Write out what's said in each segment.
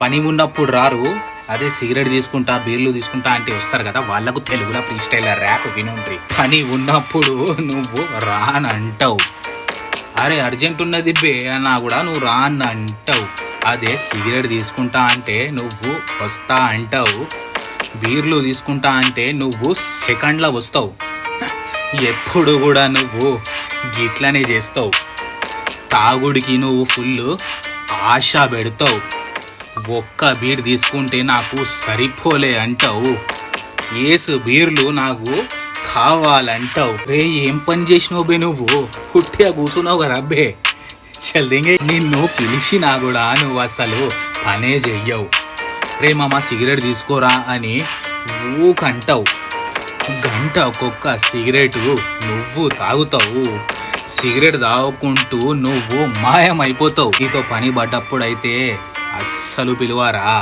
పని ఉన్నప్పుడు రారు. అదే సిగరెట్ తీసుకుంటా బీర్లు తీసుకుంటా అంటే వస్తారు కదా, వాళ్ళకు తెలుగులో ఫ్రీ స్టైల్ ర్యాప్ వినుండ్రి. పని ఉన్నప్పుడు నువ్వు రానంటావు. అరే అర్జెంట్ ఉన్నది బే అన్నా కూడా నువ్వు రానంటావు. అదే సిగరెట్ తీసుకుంటా అంటే నువ్వు వస్తా అంటావు. బీర్లు తీసుకుంటా అంటే నువ్వు సెకండ్లో వస్తావు. ఎప్పుడు కూడా నువ్వు గిట్లనే చేస్తావు. తాగుడికి నువ్వు ఫుల్ ఆశ పెడతావు. ఒక్క బీర్ తీసుకుంటే నాకు సరిపోలే అంటావు. ఏసు బీర్లు నాకు కావాలంటావు. రే ఏం పని చేసినావు బే, నువ్వు పుట్టిగా కూర్చున్నావు కదా అబ్బే. చల్దింగే నిన్ను పిలిచినా కూడా నువ్వు అసలు పనే చెయ్యవు. రే మామ సిగరెట్ తీసుకోరా అని ఊకంటావు. గంట ఒక్కొక్క సిగరెట్ నువ్వు తాగుతావు. సిగరెట్ తాగుకుంటూ నువ్వు మాయమైపోతావు. నీతో పని పడ్డప్పుడైతే అస్సలు పిలువారా,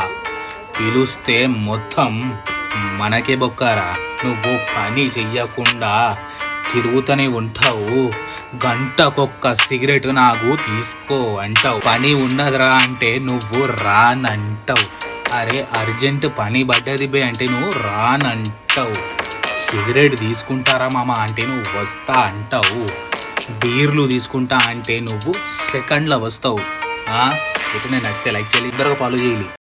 పిలుస్తే మొత్తం మనకే బొక్కారా. నువ్వు పని చెయ్యకుండా తిరుగుతూనే ఉంటావు. గంటకొక్క సిగరెట్ నాకు తీసుకో అంటావు. పని ఉన్నదిరా అంటే నువ్వు రానంటావు. అరే అర్జెంట్ పని పడ్డది బే అంటే నువ్వు రానంటావు. సిగరెట్ తీసుకుంటారా మామ అంటే నువ్వు వస్తా అంటావు. బీర్లు తీసుకుంటా అంటే నువ్వు సెకండ్లో వస్తావు. ఇటు నేను నచ్చితే లైక్ చేయాలి, ఇద్దరుగా ఫాలో చేయాలి.